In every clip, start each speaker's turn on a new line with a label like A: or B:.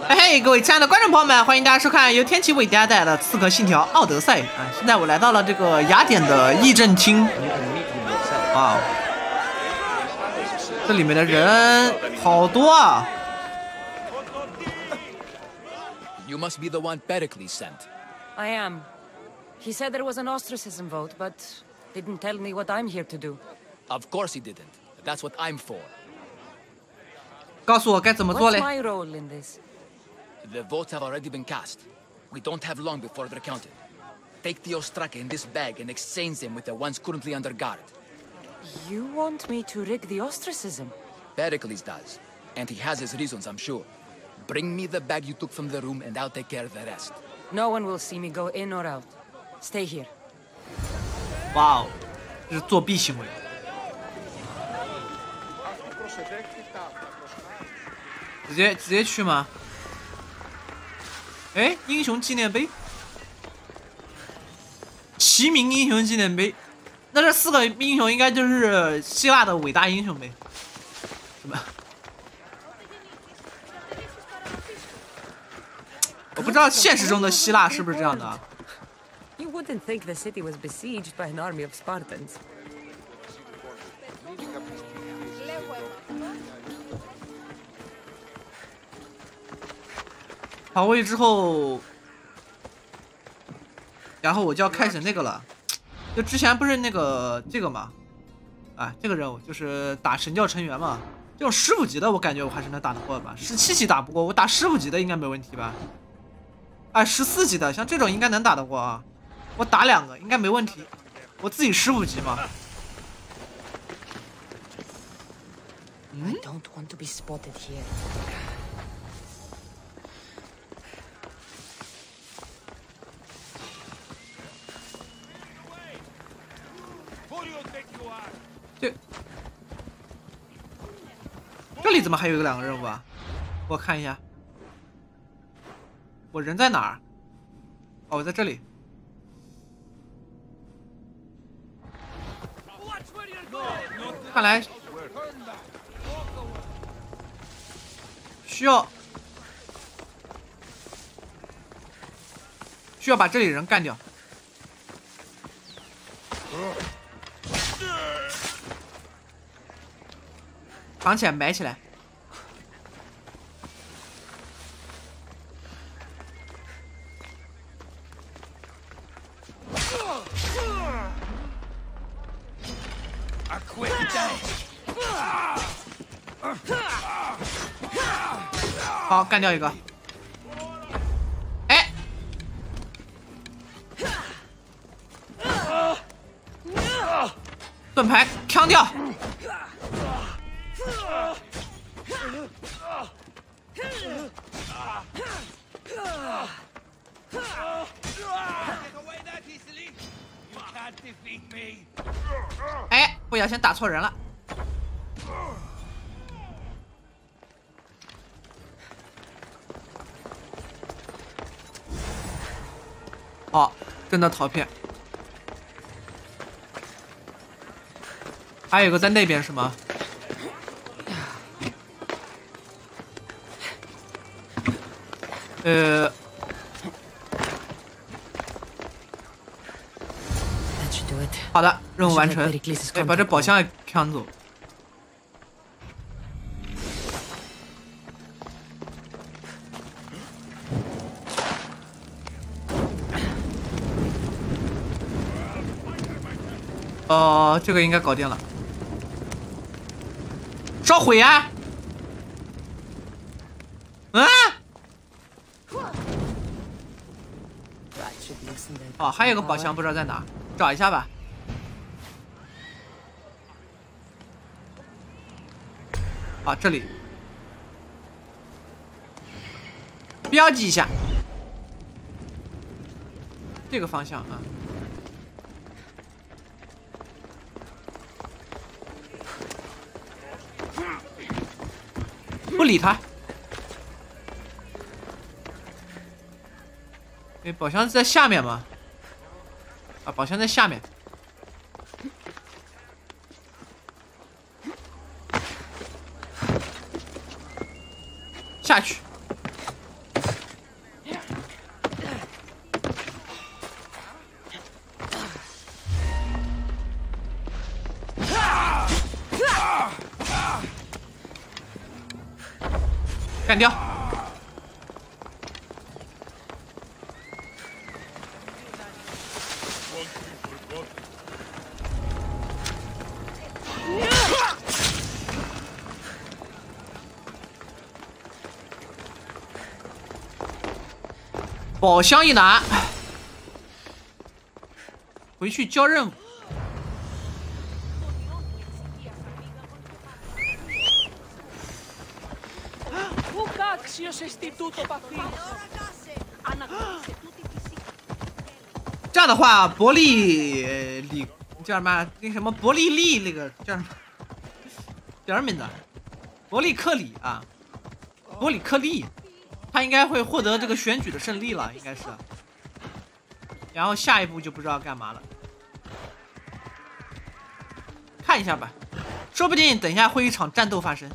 A: 嘿，各位亲爱的观众朋友们，欢迎大家收看由天琪为大家带来的《刺客信条奥德赛》啊！现在我来到了这个雅典的议政厅，哇，这里面的人好多啊
B: You must be the one Pericles sent.
C: I am. He said there was an ostracism vote, but didn't tell me what I'm here to do.
B: Of course he didn't. That's what I'm for.
A: 告诉我该怎么做
C: What's
A: 嘞？
C: my role in this?
B: The votes have already been cast. We don't have long before they're counted. Take the ostraka in this bag and exchange them with the ones currently under guard.
C: You want me to rig the ostracism?
B: Pericles does. And he has his reasons, I'm sure. Bring me the bag you took from the room and I'll take care of the rest.
C: No one will see me go in or out. Stay here.
A: 哇哦，这是作弊行为。直接去吗？哎，英雄纪念碑，齐名英雄纪念碑，那这4个英雄应该就是希腊的伟大英雄呗，是吧？我不知道现实中的希腊是不是这样的啊？
C: You wouldn't think the city was besieged by an army of Spartans.
A: 跑过去之后，然后我就要开始那个了。就之前不是那个这个嘛，啊，这个任务就是打神教成员嘛。这种师傅级的，我感觉我还是能打得过的吧。17级打不过，我打师傅级的应该没问题吧？哎，14级的，像这种应该能打得过啊。我打2个应该没问题。我自己师傅级嘛。
C: I don't want to be spotted here.
A: 这里怎么还有2个任务啊？我看一下，我人在哪儿？哦，我在这里。看来需要把这里人干掉。藏起来，埋起来。好，干掉一个。哎，盾牌扛掉。哎，不小心打错人了。好，真的逃骗。还有一个在那边是吗？好的，任务完成。哎，把这宝箱也抢走。这个应该搞定了。烧毁呀！啊！哦，还有个宝箱，不知道在哪，找一下吧。啊，这里，标记一下这个方向啊。不理他。哎，宝箱在下面吗？啊，宝箱在下面。下去。干掉。宝箱一拿，回去交任务。这样的话，伯利里叫什么？那什么伯利利那个叫什么？叫什么名字？伯利克里啊，伯里克利。 他应该会获得这个选举的胜利了，应该是。然后下一步就不知道干嘛了，看一下吧，说不定等一下会一场战斗发生。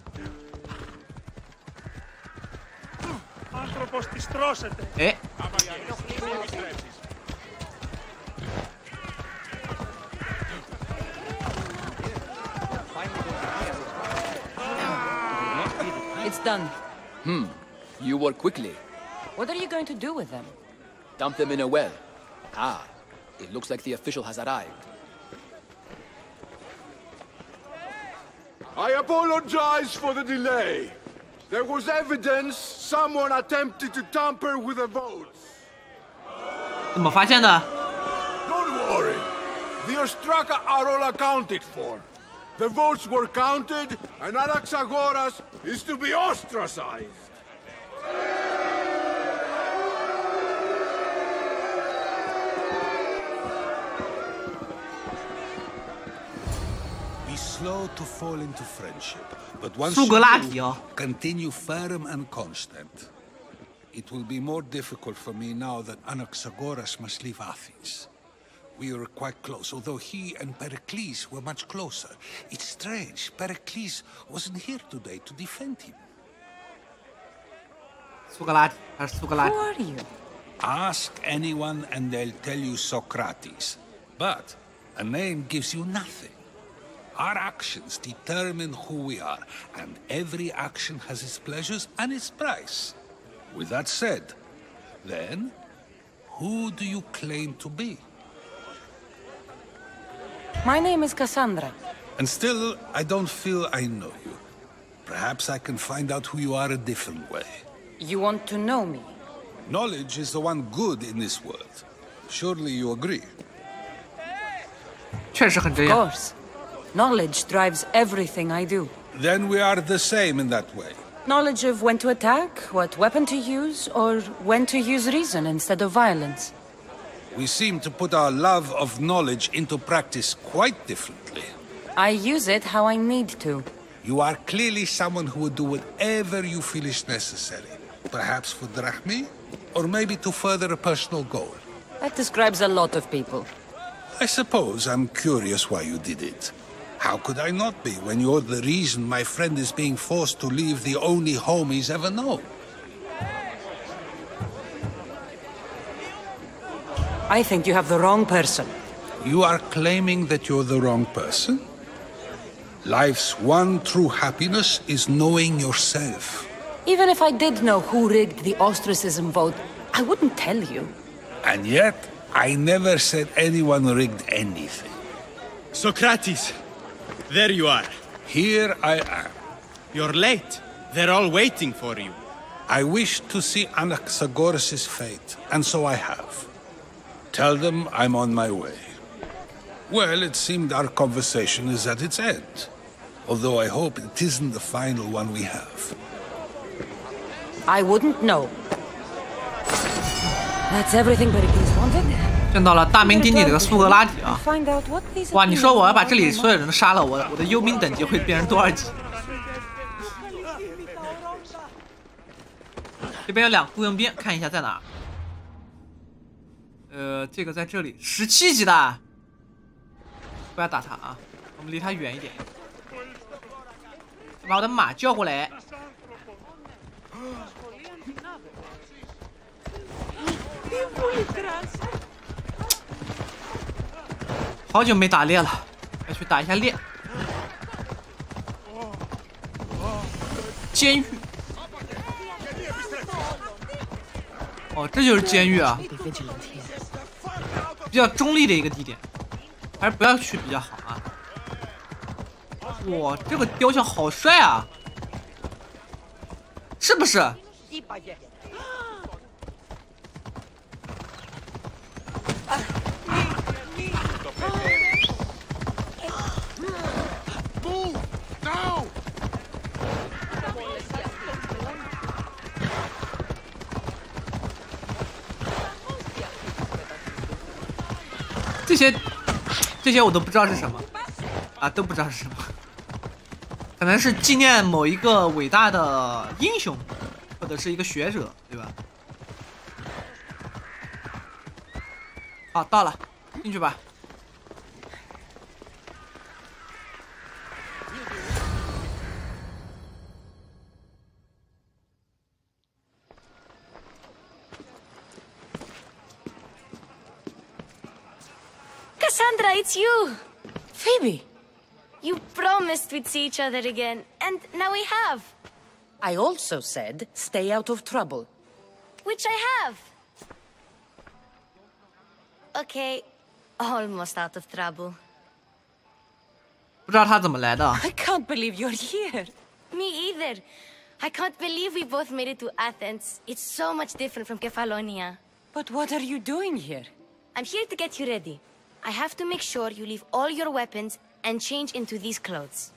A: 哎，It's
C: done.
B: You work quickly.
C: What are you going to do with them?
B: Dump them in a well. Ah, it looks like the official has arrived.
D: I apologize for the delay. There was evidence someone attempted to tamper with the votes.
A: 怎么发现的？
D: Don't worry. The Ostraka are all accounted for. The votes were counted, and Anaxagoras is to be ostracized.
E: Be slow to fall into friendship, but once
A: 苏
E: you
A: 格拉底
E: do,
A: 哦，
E: continue firm and constant. It will be more difficult for me now that Anaxagoras must leave Athens. We were quite close, although he and Pericles were much closer. It's strange, Pericles wasn't here today to defend him.
A: 苏格拉底还是苏格拉
C: Who
A: 底？
C: are you?
E: Ask anyone and they'll tell you Socrates. But a name gives you nothing. Our actions determine who we are, and every action has its pleasures and its price. With that said, then, who do you claim to be?
C: My name is Cassandra.
E: And still, I don't feel I know you. Perhaps I can find out who you are a different way.
C: You want to know me?
E: Knowledge is the one good in this world. Surely you agree?
A: 确实很这
C: Of
A: 样。
C: course. Knowledge drives everything I do.
E: Then we are the same in that way.
C: Knowledge of when to attack, what weapon to use, or when to use reason instead of violence.
E: We seem to put our love of knowledge into practice quite differently.
C: I use it how I need to.
E: You are clearly someone who would do whatever you feel is necessary. Perhaps for drachmi, or maybe to further a personal goal.
C: That describes a lot of people.
E: I suppose I'm curious why you did it. How could I not be when you're the reason my friend is being forced to leave the only home he's ever known?
C: I think you have the wrong person.
E: You are claiming that you're the wrong person? Life's one true happiness is knowing yourself.
C: Even if I did know who rigged the ostracism vote, I wouldn't tell you.
E: And yet, I never said anyone rigged anything.
F: Socrates! There you are.
E: Here I am.
F: You're late. They're all waiting for you.
E: I wish to see Anaxagoras' fate, and so I have. Tell them I'm on my way. Well, it seemed our conversation is at its end. Although I hope it isn't the final one we have.
C: I wouldn't know. That's everything Pericles wanted.
A: 见到了大名鼎鼎的苏格拉底啊！
C: Find out what these
A: 哇，你说我要把这里所有人都杀了，我的幽冥等级会变成多少级？这边有2雇佣兵，看一下在哪。这个在这里，17级的，不要打他啊，我们离他远一点。把我的马叫过来。好久没打猎了，要去打一下猎。监狱，哦，这就是监狱啊，
C: Be vigilant here.
A: 比较中立的一个地点，还是不要去比较好啊。哇，这个雕像好帅啊，是不是？
D: Move! Now!
A: 这些我都不知道是什么啊，都不知道是什么，可能是纪念某一个伟大的英雄，或者是一个学者，对吧？好，到了，进去吧。
G: Cassandra, it's you!
C: Phoebe,
G: You promised we'd see each other again, and now we have.
C: I also said stay out of trouble.
G: Which I have. Okay, almost out of trouble.
A: 不知道他怎么来的。
C: I can't believe you're here.
G: Me either. I can't believe we both made it to Athens. It's so much different from Kefalonia.
C: But what are you doing here?
G: I'm here to get you ready. I have to make sure you leave all your weapons and change into these clothes.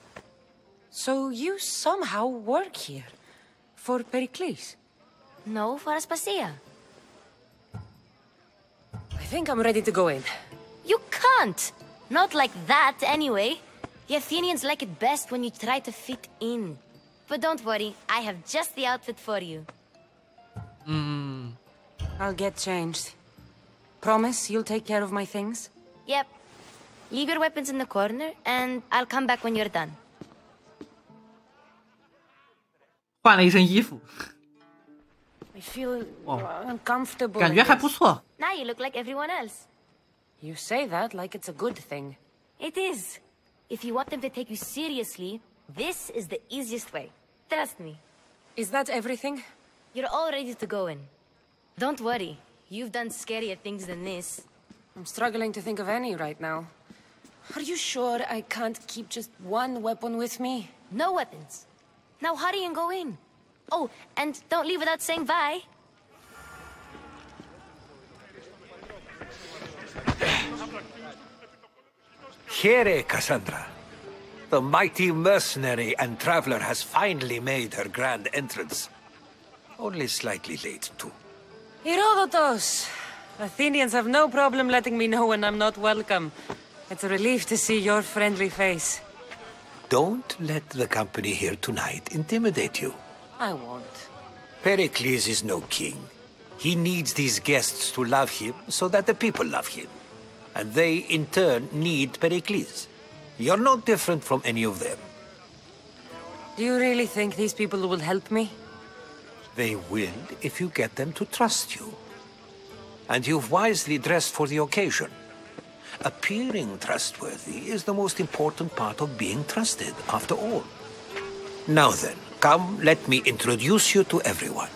C: So you somehow work here. For Pericles.
G: No, for Aspasia.
C: I think I'm ready to go in.
G: You can't! Not like that, anyway. The Athenians like it best when you try to fit in. But don't worry, I have just the outfit for you.
C: I'll get changed. Promise you'll take care of my things?
G: Yep. Leave your weapons in the corner, and I'll come back when you're done.
A: 换了一身衣服，
C: I feel
A: Oh.
C: uncomfortable.
A: 感
C: in
A: 觉还
C: this.
A: 不错。
G: Now you look like everyone else.
C: You say that like it's a good thing.
G: It is. If you want them to take you seriously, this is the easiest way. Trust me.
C: Is that everything?
G: You're all ready to go in. Don't worry. You've done scarier things than this.
C: I'm struggling to think of any right now. Are you sure I can't keep just one weapon with me?
G: No weapons. Now hurry and go in. Oh, and don't leave without saying bye.
H: Here, Cassandra. The mighty mercenary and traveler has finally made her grand entrance. Only slightly late, too.
C: Herodotus! Athenians have no problem letting me know when I'm not welcome. It's a relief to see your friendly face.
H: Don't let the company here tonight intimidate you.
C: I won't.
H: Pericles is no king. He needs these guests to love him so that the people love him. And they, in turn, need Pericles. You're no different from any of them.
C: Do you really think these people will help me?
H: They will if you get them to trust you. And you've wisely dressed for the occasion. Appearing trustworthy is the most important part of being trusted, after all. Now then, come, let me introduce you to everyone.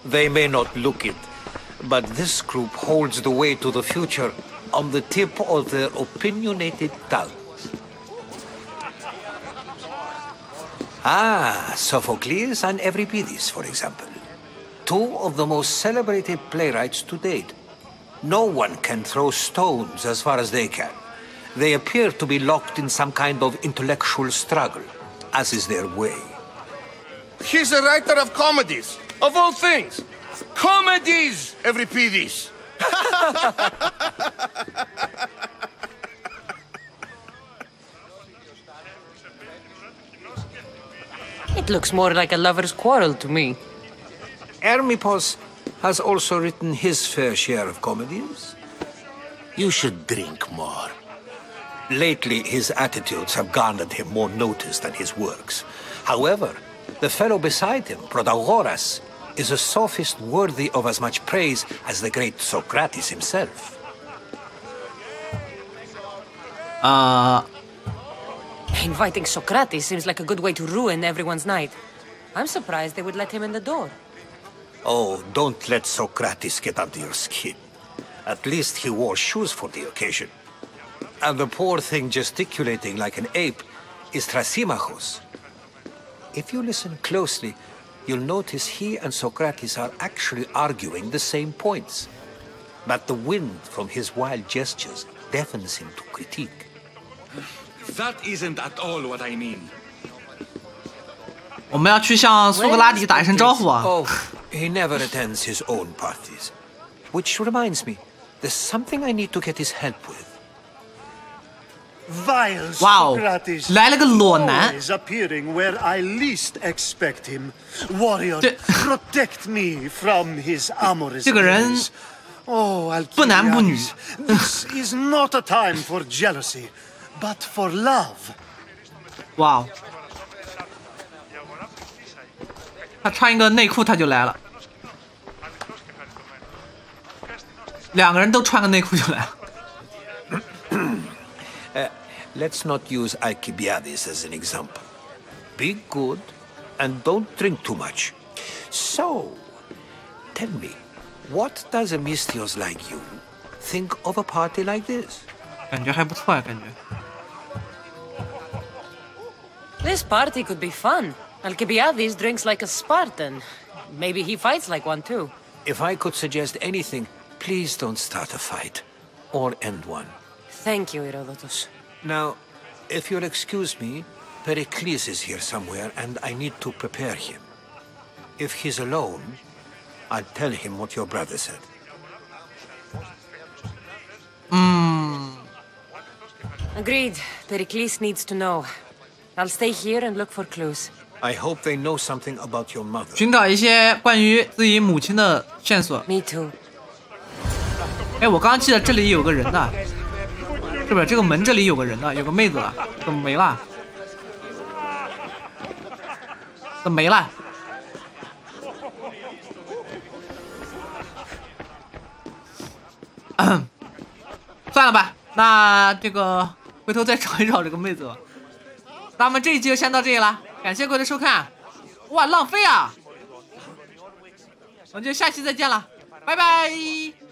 H: They may not look it, but this group holds the way to the future on the tip of their opinionated tongues. Ah, Sophocles and Euripides, for example. Two of the most celebrated playwrights to date. No one can throw stones as far as they can. They appear to be locked in some kind of intellectual struggle, as is their way.
D: He's a writer of comedies, of all things. Comedies, Euripides.
C: It looks more like a lover's quarrel to me.
H: Hermippos has also written his fair share of comedies. You should drink more. Lately, his attitudes have garnered him more notice than his works. However, the fellow beside him, Protagoras, is a sophist worthy of as much praise as the great Socrates himself.
C: Inviting Socrates seems like a good way to ruin everyone's night. I'm surprised they would let him in the door.
H: Oh, don't let Socrates get under your skin. At least he wore shoes for the occasion. And the poor thing gesticulating like an ape is Thrasymachos. If you listen closely, you'll notice he and Socrates are actually arguing the same points. But the wind from his wild gestures deafens him to critique.
E: That isn't at all what I mean.
A: 我们要去向苏格拉底打一声招呼啊！
H: Oh, he never attends his own parties. Which reminds me, there's something I need to get his help with.
I: Vile
A: Wow.
I: Socrates,
A: 来了个裸男。
I: always appearing where I least expect him. Warrior,
A: 这
I: protect me from his amorous
A: 这个人
I: ways. Oh,
A: 不男不女。
I: Alcibiades, this is not a time for jealousy, but for love.
A: 哇哦！他穿一个内裤他就来了，两个人都穿个内裤就来了。
H: Let's not use Alcibiades as an example. Be good and don't drink too much. So, tell me, what does a Mistios like you think of a party like this?
A: 感觉还不错啊，感觉。
C: This party could be fun. Alcibiades drinks like a Spartan. Maybe he fights like one too.
H: If I could suggest anything, please don't start a fight or end one.
C: Thank you, Herodotus.
H: Now, if you'll excuse me, Pericles is here somewhere and I need to prepare him. If he's alone, I'll tell him what your brother said.
C: Agreed. Pericles needs to know. I'll stay here and look for clues.
H: I hope they know something about your mother.
A: 寻找一些关于自己母亲的线索。
C: Me too.
A: 哎，我刚刚记得这里有个人呢，是不是？这个门这里有个人呢，有个妹子了，怎么没了？怎么没了？算了吧，那这个回头再找一找这个妹子吧。那我们这一集就先到这里了，感谢各位的收看。哇，浪费啊！我们就下期再见了，拜拜。